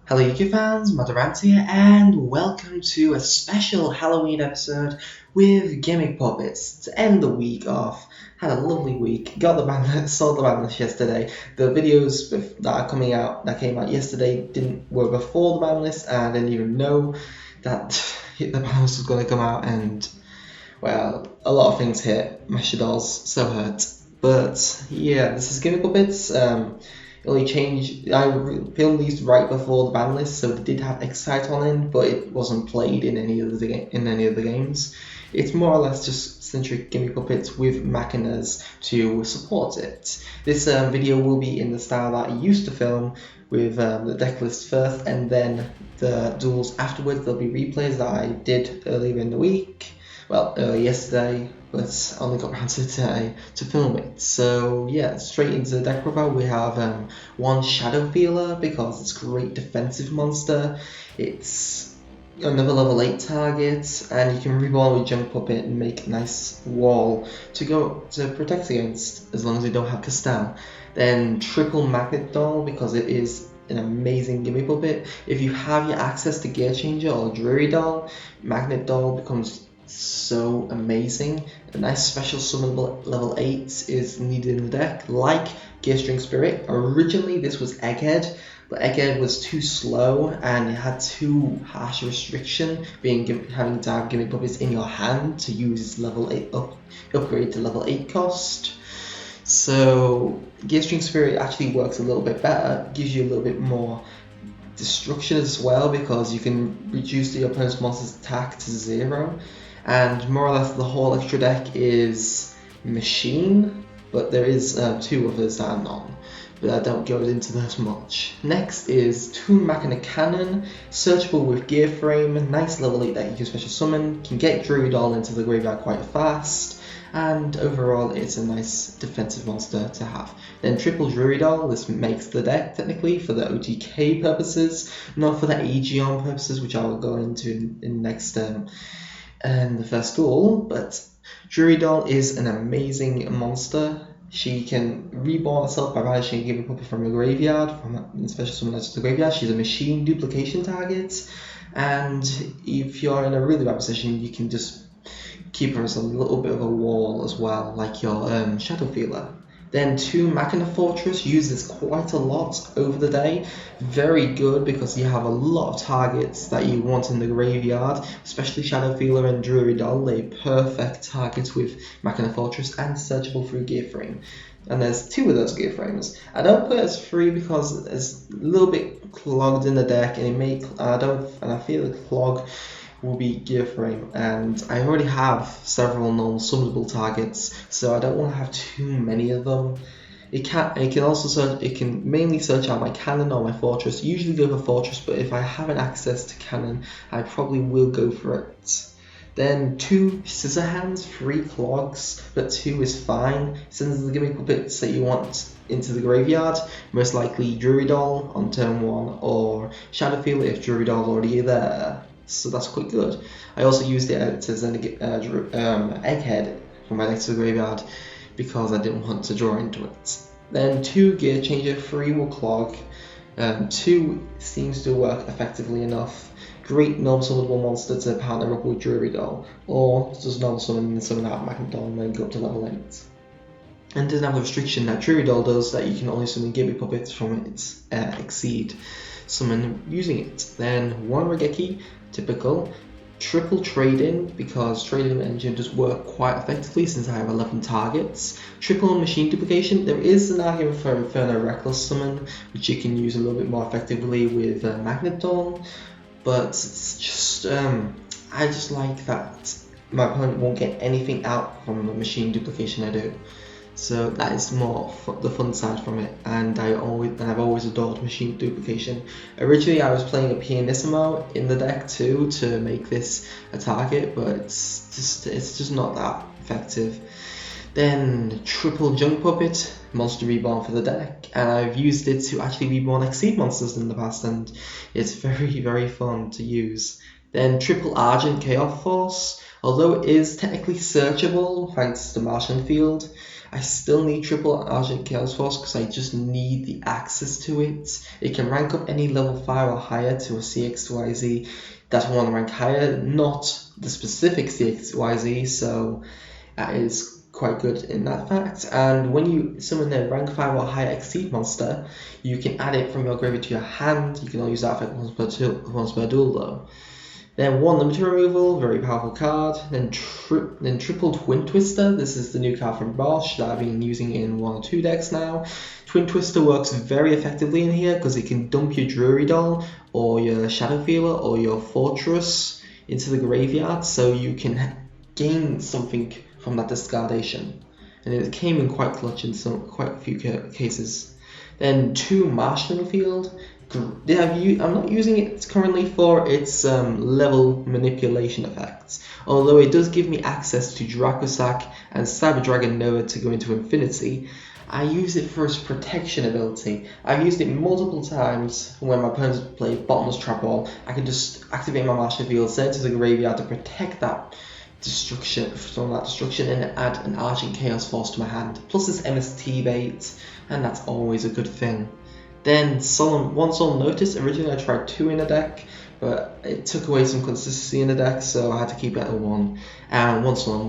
Hello YouTube fans, Monarch here, and welcome to a special Halloween episode with Gimmick Puppets. To end the week off, had a lovely week, got the ban sold the ban list yesterday. The videos that came out yesterday were before the ban list, and I didn't even know that the ban list was going to come out, and well, a lot of things hit. My dolls so hurt. But yeah, this is Gimmick Puppets. Only changed. I filmed these right before the ban list, so they did have Excite on in, but it wasn't played in any of the games. It's more or less just centric Gimmick Puppets with machinas to support it. This video will be in the style that I used to film, with the deck list first and then the duels afterwards. There'll be replays that I did earlier in the week. Well, yesterday, but only got around to today to film it. So yeah, straight into the deck profile. We have one Shadow Feeler because it's a great defensive monster. It's another level 8 target, and you can reborn with Junk Puppet and make a nice wall to protect against, as long as you don't have Castell. Then triple Magnet Doll because it is an amazing Gimmick Puppet. If you have your access to Gear Changer or Drury Doll, Magnet Doll becomes so amazing. A nice special summonable level 8 is needed in the deck, like Gearstring Spirit. Originally this was Egghead, but Egghead was too slow and it had too harsh a restriction, having to have Gimmick Puppets in your hand to use level 8 upgrade to level 8 cost. So Gearstring Spirit actually works a little bit better, gives you a little bit more destruction as well, because you can reduce the opponent's monster's attack to 0. And more or less the whole extra deck is Machine, but there is 2 others that are not, but I don't go into those much. Next is 2 Machina Cannon, searchable with Gear Frame, nice level 8 that you can special summon, can get Druid Doll into the graveyard quite fast, and overall it's a nice defensive monster to have. Then triple Druid Doll, this makes the deck technically for the OTK purposes, not for the Aegeon purposes, which I will go into in next and the first duel. But Drury Doll is an amazing monster. She can reborn herself by banishing a Gimmick Puppet from your graveyard, from special summon to the graveyard. She's a machine duplication target, and if you're in a really bad position, you can just keep her as a little bit of a wall as well, like your Shadow Feeler. Then 2 Machina Fortress, use this quite a lot over the day. Very good because you have a lot of targets that you want in the graveyard, especially Shadow Feeler and Drury Doll. They're perfect targets with Machina Fortress and searchable through Gear Frame. And there's 2 of those Gear Frames. I don't put it as 3 because it's a little bit clogged in the deck, and I feel the clog will be Gear Frame, and I already have several normal summonable targets, so I don't want to have too many of them. It can mainly search out my cannon or my fortress. Usually go for fortress, but if I have an access to cannon, I probably will go for it. Then 2 Scissor Hands, 3 clogs, but 2 is fine. Sends the Gimmick Puppets that you want into the graveyard, most likely Drury Doll on turn 1 or Shadow Feeler if Drury Doll already there. So that's quite good. I also used it to send Egghead from my deck to the graveyard because I didn't want to draw into it. Then 2 Gear Changer, 3 will clog. 2 seems to work effectively enough. Great non-summonable monster to partner up with Drury Doll, or just non-summon and summon out Magnet Doll and then go up to level 8. And doesn't have the restriction that Drury Doll does, that you can only summon Gimmick Puppets from its Exceed summon using it. Then 1 Regeki, typical. Triple Trade-In, because Trade-In Engine does work quite effectively since I have 11 targets. Triple Machine Duplication, there is an argument for Inferno Reckless Summon, which you can use a little bit more effectively with Magnet Doll, but it's just, I just like that my opponent won't get anything out from the Machine Duplication I do. So that is more the fun side from it, and I've always adored Machine Duplication. Originally I was playing a Pianissimo in the deck too to make this a target, but it's just not that effective. Then triple Junk Puppet, monster reborn for the deck, and I've used it to actually reborn Exceed monsters in the past, and it's very, very fun to use. Then triple Argent Chaos Force, Although it is technically searchable thanks to Marshalling Field, I still need triple Argent Chaos Force because I just need the access to it. It can rank up any level 5 or higher to a CXYZ that want to rank higher, not the specific CXYZ, so that is quite good in that fact. And when you summon a rank 5 or higher Exceed monster, you can add it from your graveyard to your hand. You can only use that effect once per duel though. Then 1 limited removal, very powerful card. Then triple Twin Twister. This is the new card from Bosch that I've been using in 1 or 2 decks now. Twin Twister works very effectively in here because it can dump your Drury Doll or your Shadow Feeler or your Fortress into the graveyard, so you can gain something from that discardation. And it came in quite clutch in quite a few cases. Then 2 Marshalling Field. I'm not using it currently for its level manipulation effects, although it does give me access to Dracosac and Cyber Dragon Nova to go into Infinity. I use it for its protection ability. I've used it multiple times when my opponents play Bottomless Trap Ball. I can just activate my Marshalling Field, send it to the graveyard to protect that destruction and add an Argent Chaos Force to my hand. Plus it's MST bait, and that's always a good thing. Then 1 Solemn Notice. Originally I tried 2 in a deck, but it took away some consistency in the deck, so I had to keep it at 1. And 1 Solemn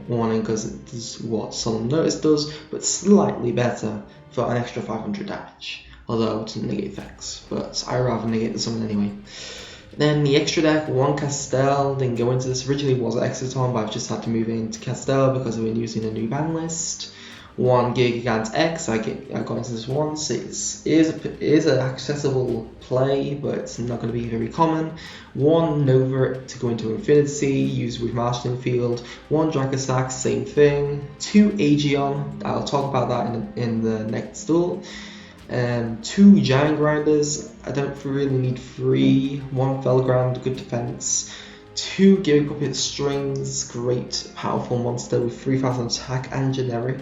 Warning because it does what Solemn Notice does, but slightly better for an extra 500 damage. Although it doesn't negate effects, but I rather negate the summon anyway. Then the extra deck, 1 Castel, didn't go into this. Originally was Exciton, but I've just had to move it into Castel because we've been using a new ban list. 1 Gigant X, I got into this once. It is an accessible play, but it's not going to be very common. 1 Nova to go into Infinity, used with Marshalling Field. 1 Dracosac, same thing. 2 Aegeon, I'll talk about that in the next duel. 2 Giant Grinders, I don't really need 3. 1 Felgrand, good defense. 2 Gimmick Puppets Strings, great powerful monster with 3000 attack and generic,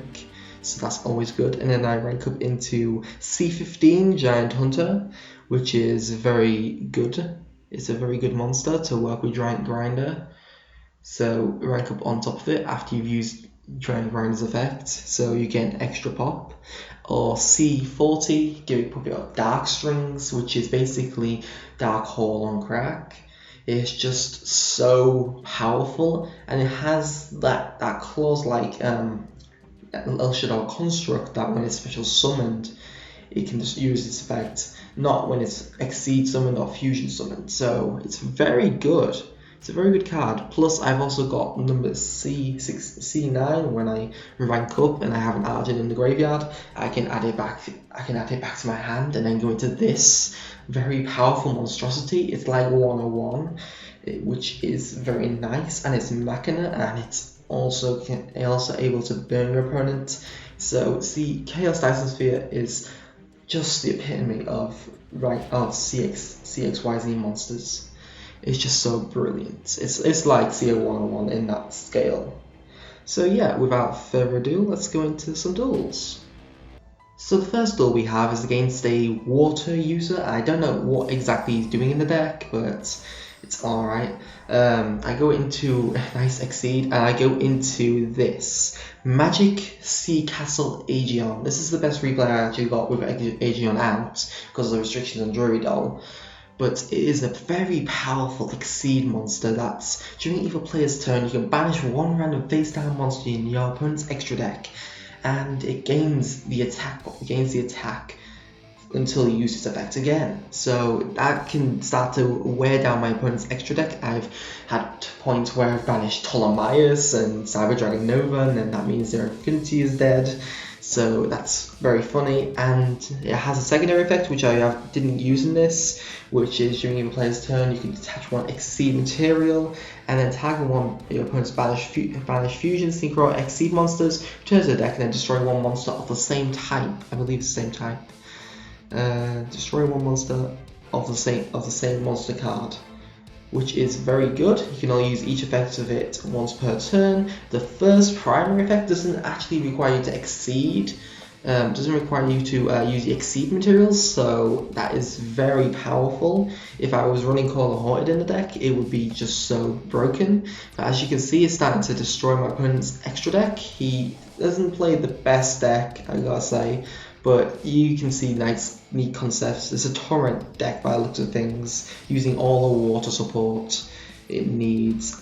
so that's always good. And then I rank up into C15 Giant Hunter, which is very good. It's a very good monster to work with Giant Grinder, so rank up on top of it after you've used Giant Grinder's effect, so you get an extra pop. Or C40 Gimmick Puppet of Dark Strings, which is basically Dark Hole on crack. It's just so powerful, and it has that clause like El Shaddai construct that when it's special summoned, it can just use its effect, not when it's Exceed summoned or Fusion summoned. So it's very good. It's a very good card. Plus, I've also got number C9 when I rank up and I have an Argent in the graveyard. I can add it back to my hand and then go into this very powerful monstrosity. It's like 101, which is very nice, and it's Machina, and it's also able to burn your opponent. So the Chaos Dyson Sphere is just the epitome of CXYZ monsters. It's just so brilliant. It's like CO101 in that scale. So yeah, without further ado, let's go into some duels. So the first duel we have is against a water user. I don't know what exactly he's doing in the deck, but it's alright. I go into a nice Exceed, and I go into this Magic Sea Castle Aegeon. This is the best replay I actually got with Aegeon out because of the restrictions on Drury Doll. But it is a very powerful Exceed monster that's, during either player's turn, you can banish 1 random face-down monster in your opponent's extra deck, and it gains the attack until you use its effect again. So that can start to wear down my opponent's extra deck. I've had points where I've banished Ptolemaeus and Cyber Dragon Nova, and then that means their Infinity is dead. So that's very funny, and it has a secondary effect which I didn't use in this, which is during your player's turn you can detach 1 Exceed material and then tag 1 your opponent's banished fusion, synchro, Exceed monsters, return to the deck, and then destroy 1 monster of the same type. I believe it's the same type. Destroy 1 monster of the same monster card, which is very good. You can only use each effect of it once per turn. The first primary effect doesn't actually require you to Exceed, Doesn't require you to use the Exceed materials, so that is very powerful. If I was running Call of Haunted in the deck, it would be just so broken. But as you can see, it's starting to destroy my opponent's extra deck. He doesn't play the best deck, I gotta say, but you can see nice, neat concepts. It's a torrent deck by the looks of things, using all the water support it needs.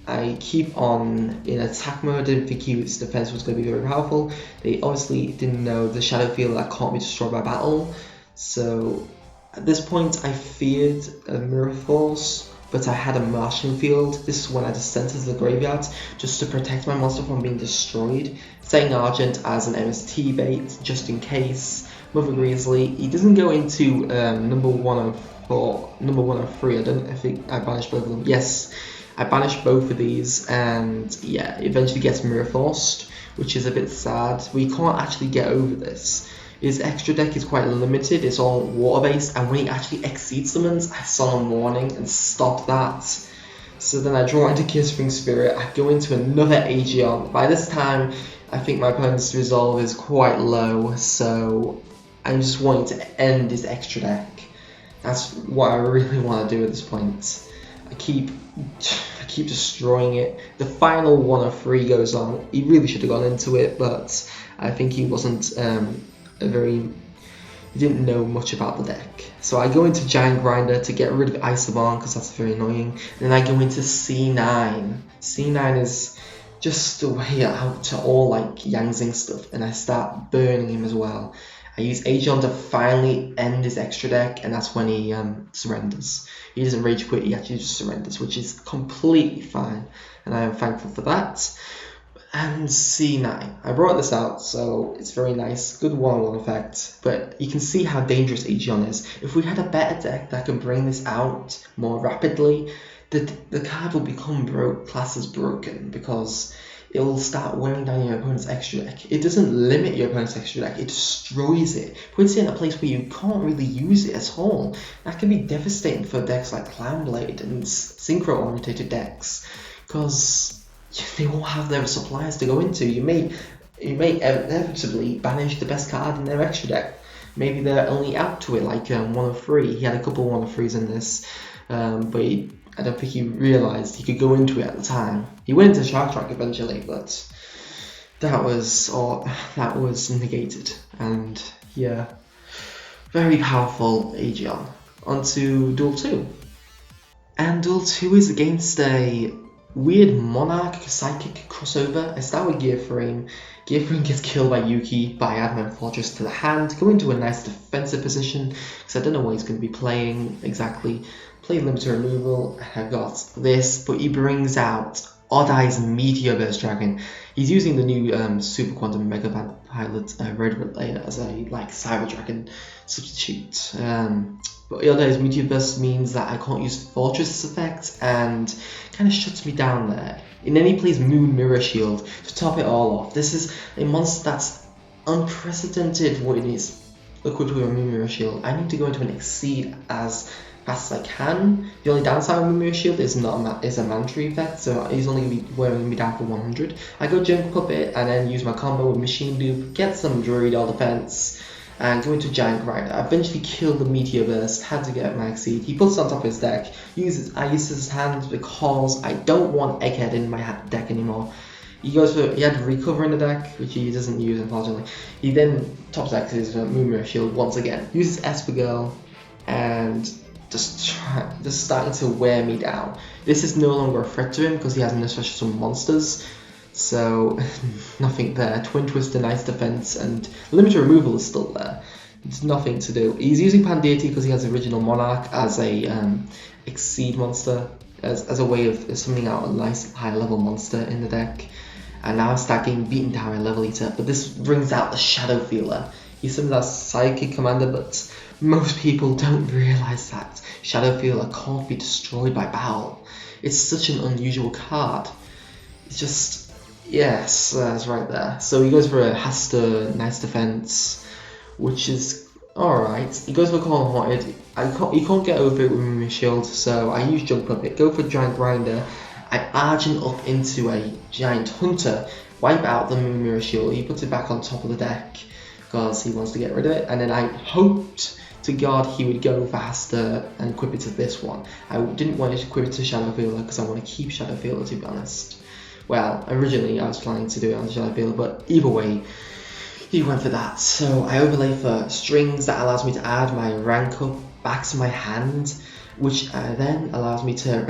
I keep on in attack mode. I didn't think his defense was going to be very powerful. They obviously didn't know the Shadow Field that can't be destroyed by battle. So at this point I feared a Mirror Force, but I had a Martian Field. This is when I just sent it to the graveyard just to protect my monster from being destroyed. Setting Argent as an MST bait just in case. Mother Grizzly, he doesn't go into number 104, number 103. I think I banished both of them. Yes. I banished both of these, and yeah, eventually gets Mirror Forced, which is a bit sad. We can't actually get over this. His extra deck is quite limited, it's all water based, and when he actually exceeds summons, I Solemn Warning and stop that. So then I draw into Kissing Spirit, I go into another Aegeon. By this time, I think my opponent's resolve is quite low, so I'm just wanting to end his extra deck. That's what I really want to do at this point. I keep destroying it. The final 103 goes on. He really should have gone into it, but I think he wasn't he didn't know much about the deck. So I go into Giant Grinder to get rid of Isobarn because that's very annoying. And then I go into C9. C9 is just a way out to all like Yang Zing stuff, and I start burning him as well. I use Aegeon to finally end his extra deck, and that's when he surrenders. He doesn't rage quit, he actually just surrenders, which is completely fine, and I am thankful for that. And C9. I brought this out, so it's very nice, good one-on-one effect, but you can see how dangerous Aegeon is. If we had a better deck that could bring this out more rapidly, the card will become classed as broken, because it will start wearing down your opponent's extra deck. It doesn't limit your opponent's extra deck, it destroys it. Puts it in a place where you can't really use it at all. That can be devastating for decks like Clownblade and synchro-orientated decks, because they won't have their supplies to go into. You may inevitably banish the best card in their extra deck. Maybe they're only out to it, like 103. He had a couple 103s in this, but I don't think he realised he could go into it at the time. He went into Shark Track eventually, but that was negated. And yeah, very powerful Aegeon. Onto Duel 2. And Duel 2 is against a weird Monarch Psychic crossover. I start with Gearframe. Gearframe gets killed by Yuki, but I add my Fortress to the hand, go into a nice defensive position, because I don't know what he's going to be playing exactly. Play limited removal, I got this, but he brings out Odd Eye's Meteor Burst Dragon. He's using the new Super Quantum Mega Pilot Red Layer as a Cyber Dragon substitute. But Odd Eye's Meteor Burst means that I can't use Fortress effect, and kind of shuts me down there. And then he plays Moon Mirror Shield to top it all off. This is a monster that's unprecedented what it is. Look with a Moon Mirror Shield. I need to go into an Exceed as fast as I can. The only downside with Mirror Shield is a Mantry effect, so he's only going to be wearing me down for 100. I go Gimmick Puppet and then use my combo with Machine Loop, get some Druid or defense, and go into Giant Grinder. I eventually kill the Meteor Burst, had to get my Exceed. He puts it on top of his deck. I use his hand because I don't want Egghead in my deck anymore. He had Recover in the deck, which he doesn't use unfortunately. He then top decks his Moon Mirror Shield once again. Uses Esper Girl and just starting to wear me down. This is no longer a threat to him because he has no special summon monsters, so nothing there. Twin Twister, nice defense, and limited removal is still there. There's nothing to do. He's using Pandeity because he has original Monarch as a Exceed monster, as a way of summoning out a nice high level monster in the deck. And now I start getting beaten down by Level Eater, but this brings out the Shadow Feeler. He summons our Psychic Commander, but most people don't realise that Shadow Feeler can't be destroyed by battle. It's such an unusual card. It's just, yes, it's right there. So he goes for a Hasta, nice defense, which is alright. He goes for Call of Haunted. He can't get over it with my shield, so I use Junk Puppet, go for Giant Grinder. I Argent up into a Giant Hunter, wipe out the Moon Mirror Shield. He puts it back on top of the deck. because he wants to get rid of it. And then I hoped to God he would go faster and equip it to this one. I didn't want to equip it to Shadow Fielder because I want to keep Shadow Fielder, to be honest. Well, originally I was planning to do it on Shadow Fielder, but either way, he went for that. So I overlay for strings that allows me to add my rank up back to my hand, which then allows me to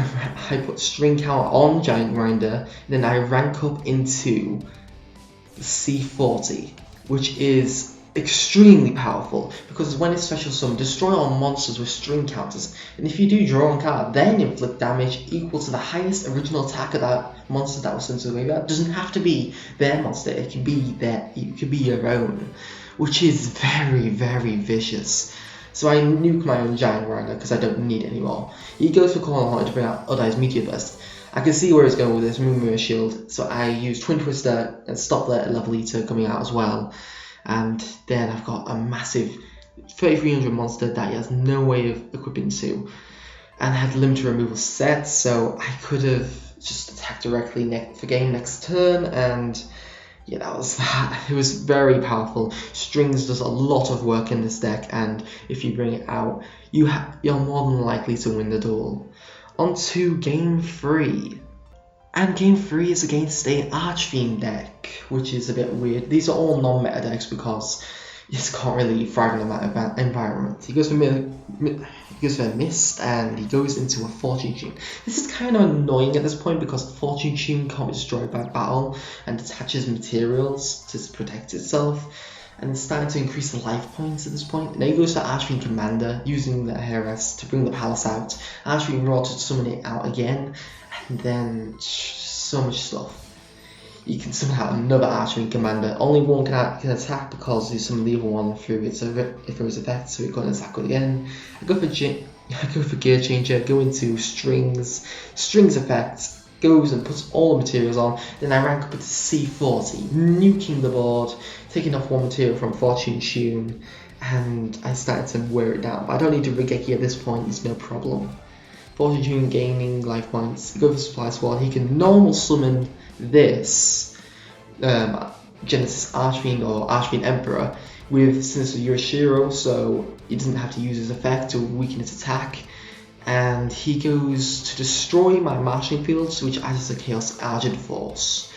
I put string count on Giant Grinder, then I rank up into C40, which is extremely powerful because when it's special summon, destroy all monsters with string counters, and if you do draw one card, then inflict damage equal to the highest original attack of that monster that was sent to the graveyard. It doesn't have to be their monster, it can be your own, which is very, very vicious. So I nuke my own Giant Grinder because I don't need it anymore. He goes for Calling Heart to bring out Udai's Meteor Burst. I can see where it's going with this Moon Shield, so I use Twin Twister and stop the Level Eater coming out as well. And then I've got a massive 3300 monster that he has no way of equipping to, and I had limited removal set, so I could have just attacked directly for game next turn, and yeah, that was that. It was very powerful. Strings does a lot of work in this deck, and if you bring it out, you're more than likely to win the duel. On to game 3. And game 3 is against an Archfiend deck, which is a bit weird. These are all non-meta decks because you just can't really thrive in a meta environment. He goes for Mist, and he goes into a Fortune Tune. This is kind of annoying at this point because the Fortune Tune can't be destroyed by battle and detaches materials to protect itself. And it's starting to increase the life points at this point. Now he goes for Archfiend Commander, using the Heiress to bring the Palace out. Archfiend Raw to summon it out again, and then so much stuff. You can summon out another Archfiend Commander. Only one can attack because you summon the other one through its effect, so it can't attack it again. I go for Gear Changer, go into Strings effect, goes and puts all the materials on, then I rank up to C40, nuking the board, taking off one material from Fortune Tune, and I started to wear it down. But I don't need to Regeki at this point, it's no problem. Fortune Tune gaining life points, go for Supply Sword, he can normal summon this Genesis Archfiend or Archfiend Emperor with Sinister Yurishiro, so he doesn't have to use his effect to weaken its attack. And he goes to destroy my Marshalling Fields, which adds a Chaos Argent Force.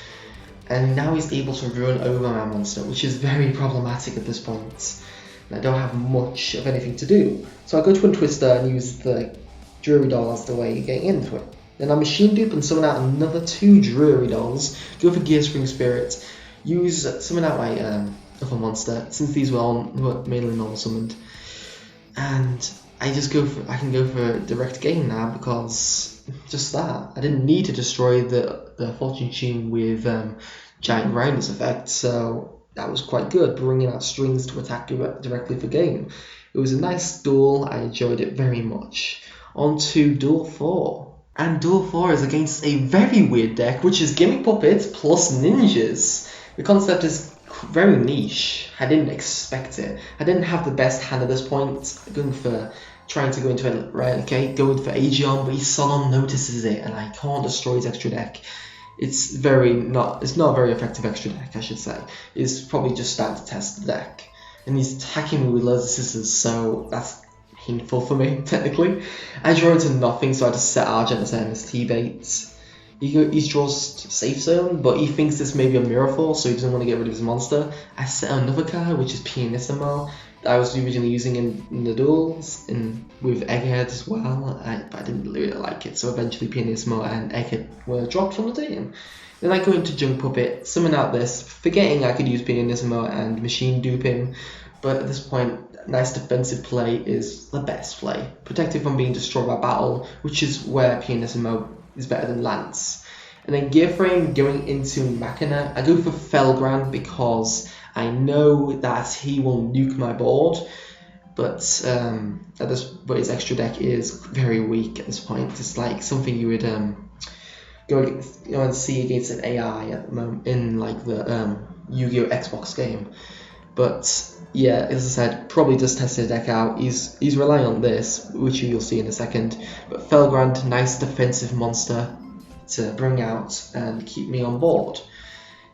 And now he's able to run over my monster, which is very problematic at this point. And I don't have much of anything to do. So I go Twin Twister and use the Drury Doll as the way of getting into it. Then I Machine Dupe and summon out another 2 Drury Dolls, go for Gear Spring Spirit, summon out my other monster, since these were mainly normal summoned. And I can go for direct game now because just that. I didn't need to destroy the Fortune Tune with Giant Grinder's effect, so that was quite good, bringing out Strings to attack directly for game. It was a nice duel, I enjoyed it very much. On to Duel 4. And Duel 4 is against a very weird deck, which is Gimmick Puppets plus Ninjas. The concept is very niche. I didn't expect it. I didn't have the best hand at this point, trying to go into it, right, okay, going for Aegeon, but Solon notices it, and I can't destroy his extra deck. It's not a very effective extra deck, I should say. It's probably just starting to test the deck. And he's attacking me with loads of scissors, so that's painful for me, technically. I draw into nothing, so I just set Argent as MST bait. He draws Safe Zone, but he thinks this may be a Mirror Force, so he doesn't want to get rid of his monster. I set another card, which is Pianissimo, that I was originally using in the duels, with Egghead as well, but I didn't really like it, so eventually Pianissimo and Egghead were dropped from the team. Then I go into Junk Puppet, summon out this, forgetting I could use Pianissimo and Machine Dupe him, but at this point, nice defensive play is the best play. Protected from being destroyed by battle, which is where Pianissimo is better than Lance. And then Gear Frame going into Machina, I go for Felgrand because I know that he will nuke my board, but his extra deck is very weak at this point. It's like something you would go and see against an AI at the moment in like the Yu-Gi-Oh! Xbox game. But yeah, as I said, probably just tested the deck out. He's relying on this, which you'll see in a second. But Felgrand, nice defensive monster to bring out and keep me on board.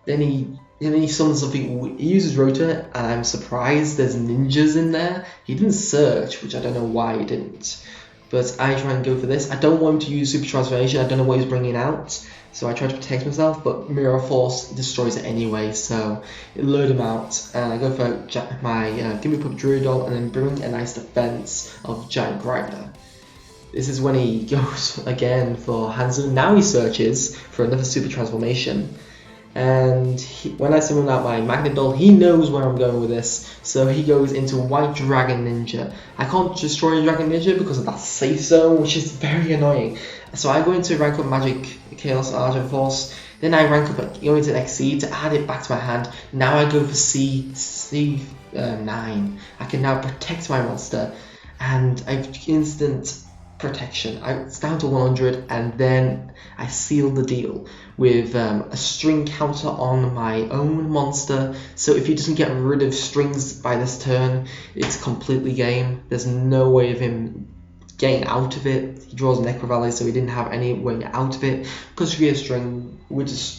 Then he And then he summons something, he uses Rotor, and I'm surprised there's ninjas in there. He didn't search, which I don't know why he didn't. But I try and go for this. I don't want him to use Super Transformation, I don't know what he's bringing out. So I try to protect myself, but Mirror Force destroys it anyway, so it lured him out. And I go for my Gimmick Puppet Druid Doll, and then bring a nice defense of Giant Grinder. This is when he goes again for Hanzo. Now he searches for another Super Transformation. And when I summon out my Magnet Doll, he knows where I'm going with this, so he goes into White Dragon Ninja. I can't destroy Dragon Ninja because of that safe zone, which is very annoying. So I go into rank up Magic Chaos Argent Force, then I rank up go into XC to add it back to my hand. Now I go for C9. I can now protect my monster, and I've instant protection. It's down to 100, and then I seal the deal with a string counter on my own monster. So if he doesn't get rid of strings by this turn, it's completely game. There's no way of him getting out of it. He draws Necro Valley, so he didn't have any way out of it. Because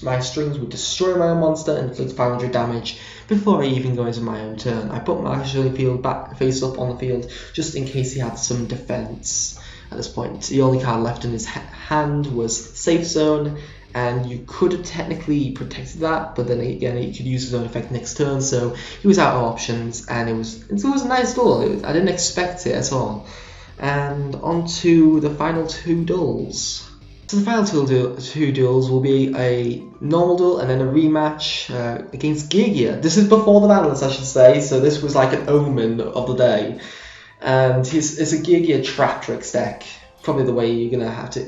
my strings would destroy my own monster and inflict 500 damage before I even go into my own turn. I put my field back face up on the field just in case he had some defense. At this point, the only card left in his hand was Safe Zone, and you could have technically protected that, but then again he could use his own effect next turn, so he was out of options, and it was a nice duel. I didn't expect it at all. And on to the final two duels. So the final two duels will be a normal duel and then a rematch against Geargia. This is before the balance, I should say, so this was like an omen of the day. And it's a Geargia Trap Tricks deck. Probably the way you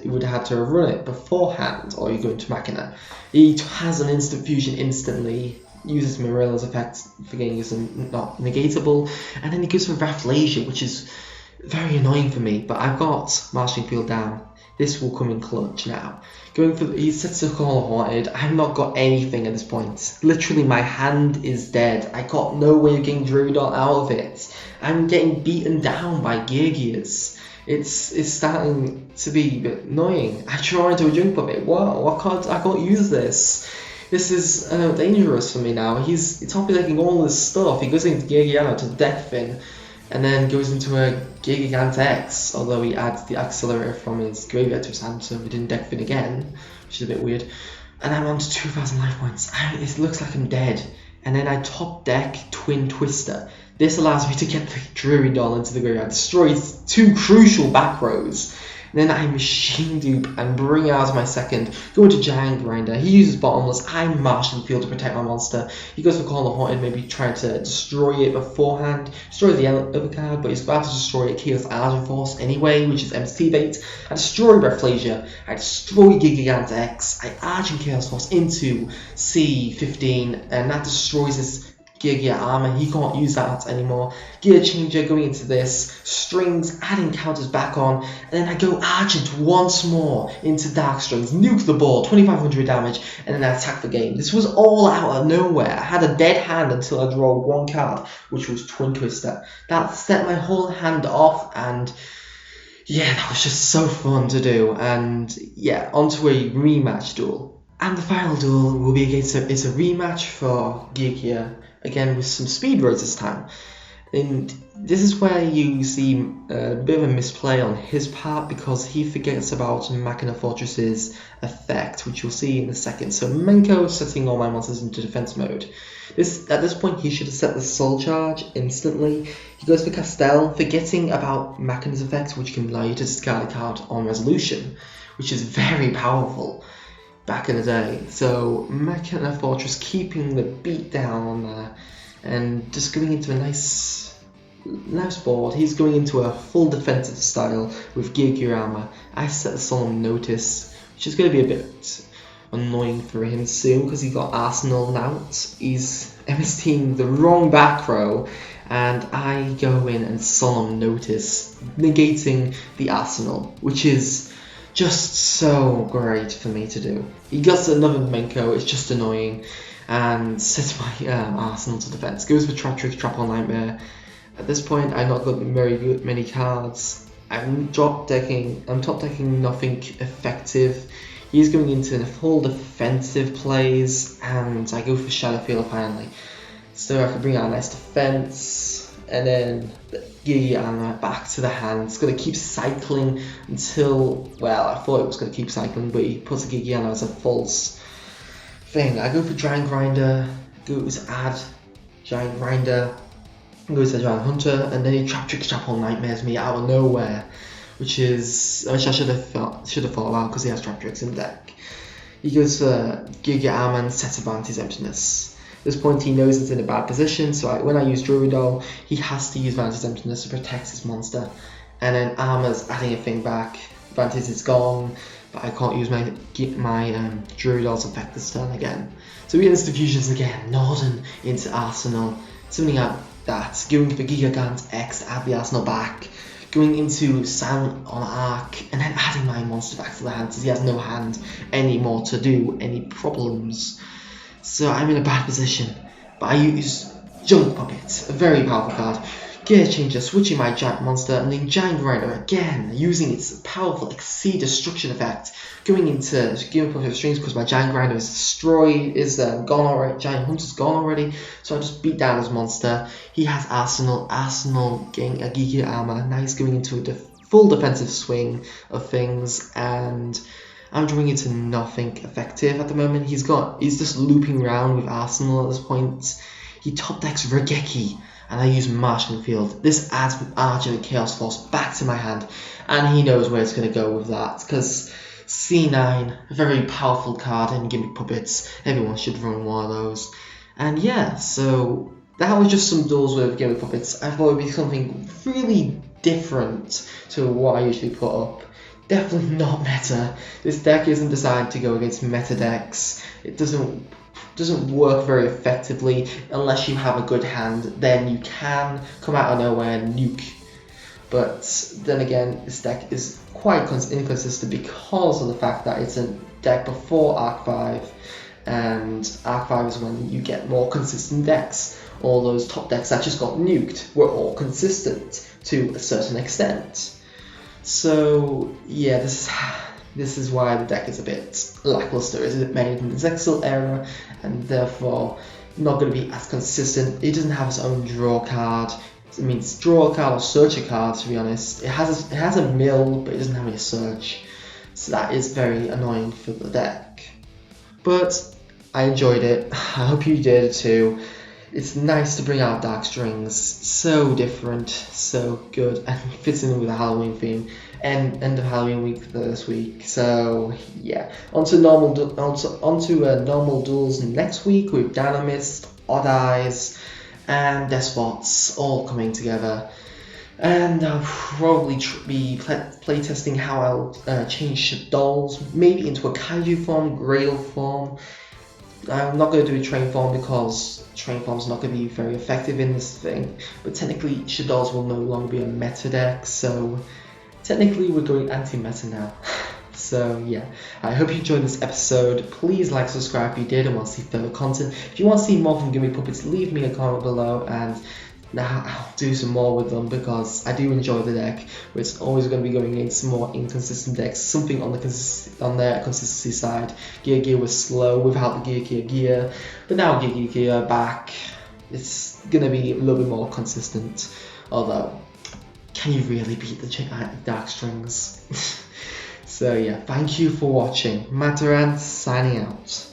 would have to run it beforehand, or you go into Machina. He has an instant fusion instantly, uses Mirella's effect for getting his not negatable, and then he goes for Rafflesia, which is very annoying for me, but I've got Marshalling Field down. This will come in clutch now. He sets a Call Haunted. I've not got anything at this point. Literally, my hand is dead. I got no way of getting Druid out of it. I'm getting beaten down by Geargias. It's starting to be a bit annoying. I try into a Junk Puppet. Wow, I can't use this. This is dangerous for me now. He's top decking all this stuff. He goes into Geargia to Deathfin, and then goes into a Gigant X, although he adds the accelerator from his graveyard to his hand, so he didn't deck fin again, which is a bit weird. And I'm on to 2,000 life points. It looks like I'm dead. And then I top deck Twin Twister. This allows me to get the Druid Doll into the graveyard, destroys two crucial back rows. Then I machine dupe and bring out my second, go into Giant Grinder. He uses Bottomless. I'm marshalling the field to protect my monster. He goes for Call of Haunted, maybe trying to destroy it beforehand. Destroys the other card, but he's about to destroy a Chaos Argent Force anyway, which is MST bait. I destroy Rafflesia. I destroy Gigant X. I Argent Chaos Force into C15, and that destroys his Gear armor. He can't use that anymore. Gear Changer going into this, strings, adding counters back on, and then I go Argent once more into Dark Strings, nuke the ball, 2500 damage, and then I attack the game. This was all out of nowhere. I had a dead hand until I draw one card, which was Twin Twister. That set my whole hand off, and yeah, that was just so fun to do. And yeah, onto a rematch duel. And the final duel will be against it's a rematch for Geargia, again with some speed roads this time. And this is where you see a bit of a misplay on his part, because he forgets about Machina Fortress's effect, which you'll see in a second. So Menko is setting all my monsters into defense mode. At this point he should have set the Soul Charge instantly. He goes for Castell, forgetting about Machina's effect, which can allow you to discard a card on resolution, which is very powerful back in the day. So Machina Fortress keeping the beat down on there, and just going into a nice board. He's going into a full defensive style with Gear armor. I set a Solemn Notice, which is going to be a bit annoying for him soon because he got Arsenal out. He's MSTing the wrong back row, and I go in and Solemn Notice, negating the Arsenal, which is just so great for me to do. He gets another Menko, it's just annoying, and sets my Arsenal to defense. Goes for Trap Trick, Trap on Nightmare. At this point, I've not got very many cards. I'm top decking nothing effective. He's going into full defensive plays, and I go for Shadow Field finally. So I can bring out a nice defense, and then Geargia armor back to the hand. It's going to keep cycling until, well, I thought it was going to keep cycling, but he puts the Geargia armor as a false thing. I go for Giant Grinder, goes add Giant Grinder, goes to Giant Hunter, and then he Trap Hole Nightmares me out of nowhere, which I should have thought about because he has Trap Tricks in the deck. He goes for Geargia armor and sets Advantage Emptiness. At this point he knows it's in a bad position, so when I use Duel, he has to use Advantage Emptiness to protect his monster. And then Armor's adding a thing back, Advantage is gone, but I can't use my Duel's effect this turn again. So we Instant Fusions again, Norden into Arsenal, summoning out that, going for Gigagant X to add the Arsenal back, going into Silent on Arc, and then adding my monster back to the hand since he has no hand anymore to do any problems. So I'm in a bad position, but I use Gimmick Puppets, a very powerful card. Gear Changer, switching my giant monster, and then Giant Grinder again, using its powerful Exceed Destruction effect, going into Gimmick Puppet Strings because my Giant Grinder is destroyed, gone already, Giant Hunter's gone already, so I just beat down his monster. He has Arsenal getting a Geargia armor, now he's going into a full defensive swing of things, and I'm drawing into nothing effective at the moment. He's just looping around with Arsenal at this point. He top decks Regeki, and I use Marshalling Field. This adds Arch and Chaos Force back to my hand, and he knows where it's going to go with that, because C9, a very powerful card in Gimmick Puppets. Everyone should run one of those. And yeah, so that was just some duels with Gimmick Puppets. I thought it would be something really different to what I usually put up. Definitely not meta. This deck isn't designed to go against meta decks. It doesn't work very effectively unless you have a good hand. Then you can come out of nowhere and nuke. But then again, this deck is quite inconsistent because of the fact that it's a deck before Arc 5, and Arc 5 is when you get more consistent decks. All those top decks that just got nuked were all consistent to a certain extent. So yeah, this is why the deck is a bit lackluster. It's made in the Zexal era, and therefore not going to be as consistent. It doesn't have its own draw card. It means draw a card or search a card, to be honest. It has a mill, but it doesn't have any search. So that is very annoying for the deck. But I enjoyed it. I hope you did too. It's nice to bring out Dark Strings, so different, so good, and fits in with the Halloween theme, and end of Halloween week this week. So yeah, onto normal duels next week with Dynamist, Odd Eyes, and Despots all coming together. And I'll probably be playtesting how I'll change Dolls, maybe into a Kaiju form, Grail form. I'm not going to do a train form because train form's not going to be very effective in this thing, but technically Shadows will no longer be a meta deck, so technically we're going anti-meta now. So yeah, I hope you enjoyed this episode. Please like, subscribe if you did and want to see further content. If you want to see more from Gimmick Puppets, leave me a comment below, and now I'll do some more with them because I do enjoy the deck. But it's always going to be going against more inconsistent decks, something on their consistency side. Gear was slow without the Gear, but now Gear back, it's going to be a little bit more consistent. Although, can you really beat the Dark Strings? So yeah, thank you for watching. Matarant signing out.